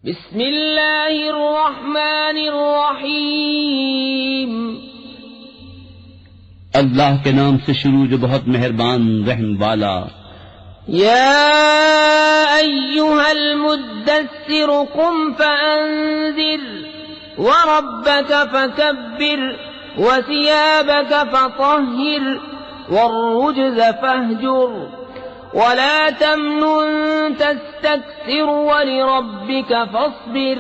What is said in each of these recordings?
بسم اللہ الرحمن الرحیم اللہ کے نام سے شروع جو بہت مہربان رحم والا. یا ایہا المدثر قم فانذر وربک فکبر وثیابک فطہر والرجز فاہجر ولا تمنن تستكثر ولربك فاصبر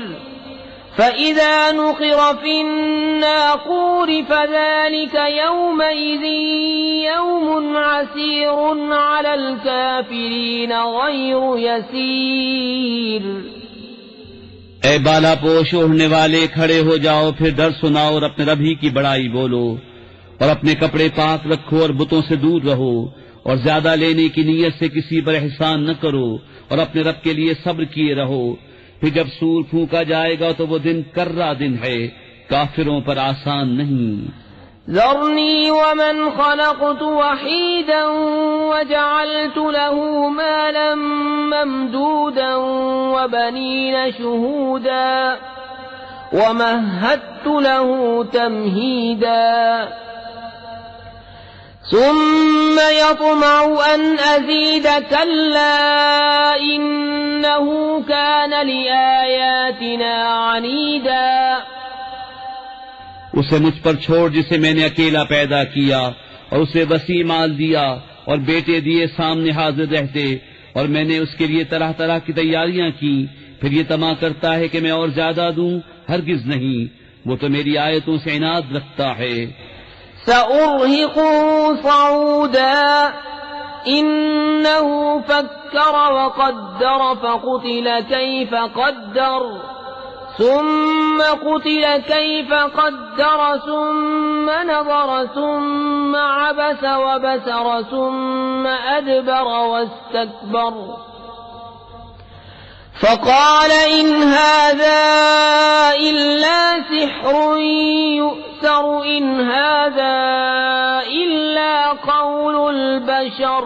فإذا نقر في الناقور فذلك يومئذ يوم عسير على الكافرين غير يسير. اے بالا پوش اوڑھنے والے کھڑے ہو جاؤ، پھر ڈر سناؤ اور اپنے رب ہی کی بڑائی بولو، اور اپنے کپڑے پاک رکھو اور بتوں سے دور رہو، اور زیادہ لینے کی نیت سے کسی پر احسان نہ کرو، اور اپنے رب کے لیے صبر کیے رہو. پھر جب سور پھونکا جائے گا تو وہ دن کرا دن ہے، کافروں پر آسان نہیں. ذرنی ومن خلقت وحیدا وجعلت له مالا ممدودا وبنین شہودا ومہدت له تمہیدا ثم يطمع أن أزيد كلا إنه كان لآياتنا عنيدا. اسے مجھ پر چھوڑ جسے میں نے اکیلا پیدا کیا، اور اسے وسیع مال دیا اور بیٹے دیے سامنے حاضر رہتے، اور میں نے اس کے لیے طرح طرح کی تیاریاں کی. پھر یہ طمع کرتا ہے کہ میں اور زیادہ دوں، ہرگز نہیں، وہ تو میری آیتوں سے عناد رکھتا ہے. سأرهقه صعودا إنه فكر وقدر فقتل كيف قدر ثم قتل كيف قدر ثم نظر ثم عبس وبسر ثم أدبر واستكبر فقال إن هذا إلا سحر يؤثر إن هذا إلا قول البشر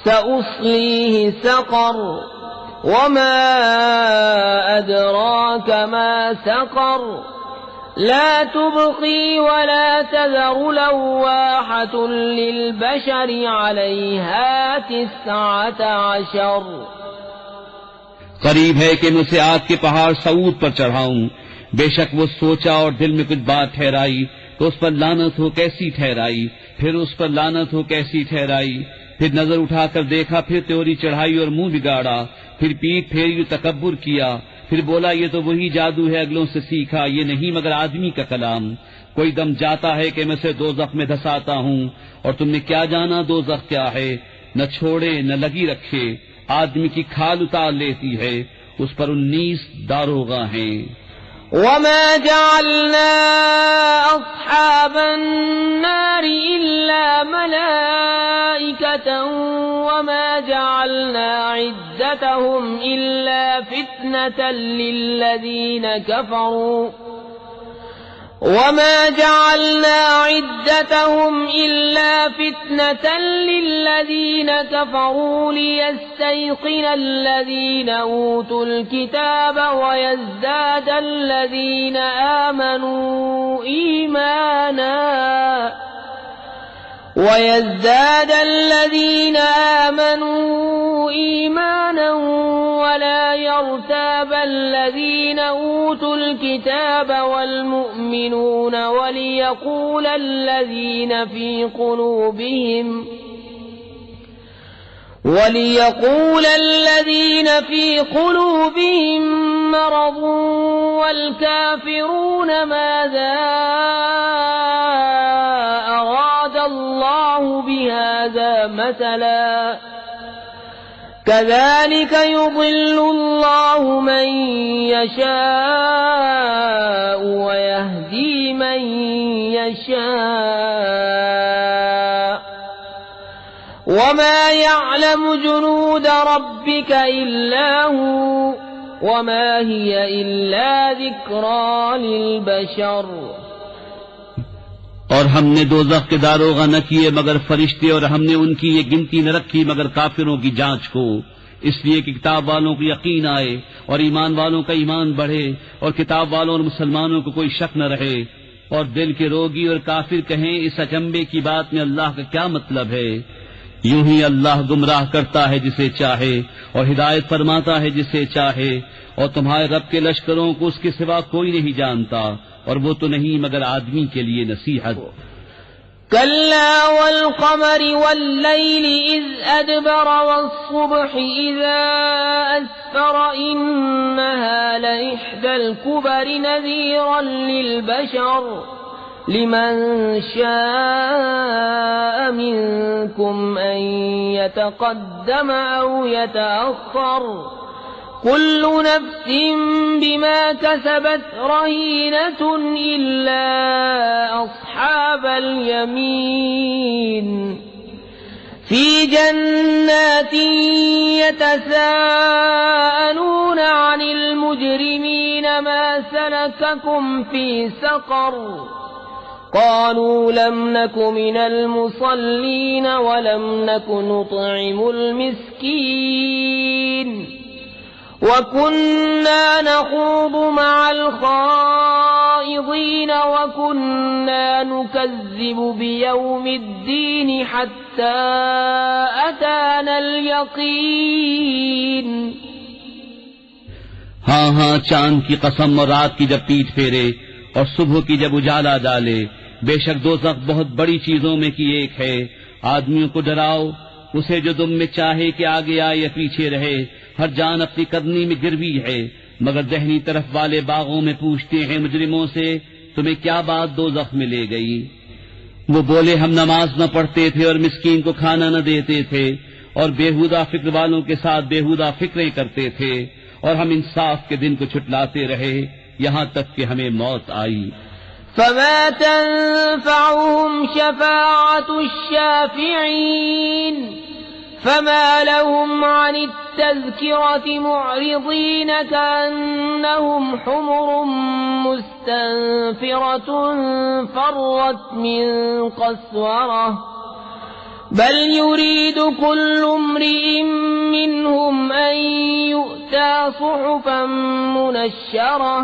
سأصليه سقر وما أدراك ما سقر لا تبقي ولا تذر لواحة للبشر عليها 19. قریب ہے کہ میں اسے آگ کے پہاڑ سعود پر چڑھاؤں، بے شک وہ سوچا اور دل میں کچھ بات ٹھہرائی، تو اس پر لعنت ہو کیسی ٹھہرائی، پھر اس پر لعنت ہو کیسی ٹھہرائی. پھر نظر اٹھا کر دیکھا، پھر تیوری چڑھائی اور منہ بگاڑا، پھر پیٹ پھیری تکبر کیا، پھر بولا یہ تو وہی جادو ہے اگلوں سے سیکھا، یہ نہیں مگر آدمی کا کلام. کوئی دم جاتا ہے کہ میں اسے دوزخ میں دھساتا ہوں، اور تم نے کیا جانا دوزخ کیا ہے، نہ چھوڑے نہ لگی رکھے، آدمی کی کھال اتار لیتی ہے، اس پر 19 داروغہ ہیں. وما جعلنا أصحاب النار إلا ملائكة وما جعلنا عدتهم إلا فتنة للذين كفروا وما جعلنا عدتهم إلا فتنة للذين كفروا ليستيقن الذين أوتوا الكتاب ويزداد الذين آمنوا إيمانا ولا يرتاب الذين أوتوا الكتاب والمؤمنون وليقول الذين في قلوبهم مرض والكافرون ماذا أراد الله بهذا مثلا كذلك يضل الله من يشاء ويهدي من يشاء وما يعلم جنود ربك إلا هو وما هي إلا ذكرى للبشر. اور ہم نے دوزخ کے داروغہ نہ کیے مگر فرشتے، اور ہم نے ان کی یہ گنتی نہ رکھی مگر کافروں کی جانچ کو. اس لیے کہ کتاب والوں کو یقین آئے اور ایمان والوں کا ایمان بڑھے اور کتاب والوں اور مسلمانوں کو کوئی شک نہ رہے، اور دل کے روگی اور کافر کہیں اس اچنبے کی بات میں اللہ کا کیا مطلب ہے۔ یوں ہی اللہ گمراہ کرتا ہے جسے چاہے اور ہدایت فرماتا ہے جسے چاہے، اور تمہارے رب کے لشکروں کو اس کے سوا کوئی نہیں جانتا، اور وہ تو نہیں مگر آدمی کے لیے نصیحت۔ كلا والقمر والليل إذ أدبر والصبح إذا أسفر إنها لإحدى الكبر نذيرا للبشر لمن شاء منكم أن يتقدم أو يتأخر كل نفس بما كسبت رهينة إلا أصحاب اليمين في جنات يتساءلون عن المجرمين ما سلككم في سقر قالوا لم نك من المصلين ولم نك نطعم المسكين وكنا نخوض مع الخائضين وكنا نكذب بيوم الدين حتى أتانا اليقين۔ ہاں ہاں چاند کی قسم اور رات کی جب پیٹھ پھیرے اور صبح کی جب اجالا ڈالے، بے شک دوزخ بہت بڑی چیزوں میں کی ایک ہے۔ آدمیوں کو ڈراؤ اسے جو تم میں چاہے کہ آگے آئے یا پیچھے رہے، ہر جان اپنی قدمی میں گروی ہے، مگر دہنی طرف والے باغوں میں پوچھتے ہیں مجرموں سے تمہیں کیا بات دوزخ میں لے گئی؟ وہ بولے ہم نماز نہ پڑھتے تھے اور مسکین کو کھانا نہ دیتے تھے اور بےہودہ فکر والوں کے ساتھ بےہودہ فکریں کرتے تھے، اور ہم انصاف کے دن کو چھٹلاتے رہے یہاں تک کہ ہمیں موت آئی۔ فما تنفعهم شفاعة الشافعين فما لهم عن التذكرة معرضين كأنهم حمر مستنفرة فرت من قسورة بل يريد كل امرئ منهم أن يؤتى صحفا منشرة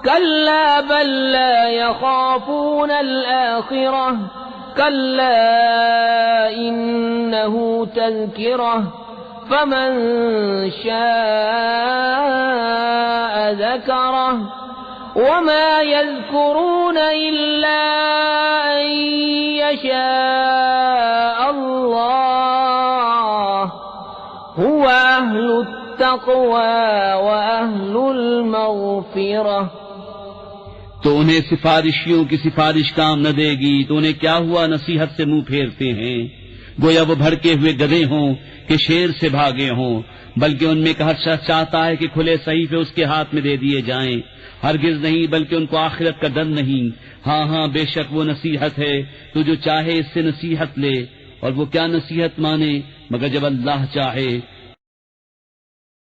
كلا بل لا يخافون الآخرة كلا إنه تذكرة فمن شاء ذكره وما يذكرون إلا أن يشاء الله هو أهل التقوى وأهل المغفرة۔ تو انہیں سفارشیوں کی سفارش کام نہ دے گی تو انہیں کیا ہوا نصیحت سے منہ پھیرتے ہیں، گویا وہ بھڑکے ہوئے گدھے ہوں کہ شیر سے بھاگے ہوں، بلکہ ان میں ہر شخص چاہتا ہے کہ کھلے صحیفے اس کے ہاتھ میں دے دیے جائیں، ہرگز نہیں بلکہ ان کو آخرت کا ڈر نہیں۔ ہاں ہاں بے شک وہ نصیحت ہے تو جو چاہے اس سے نصیحت لے، اور وہ کیا نصیحت مانے مگر جب اللہ چاہے۔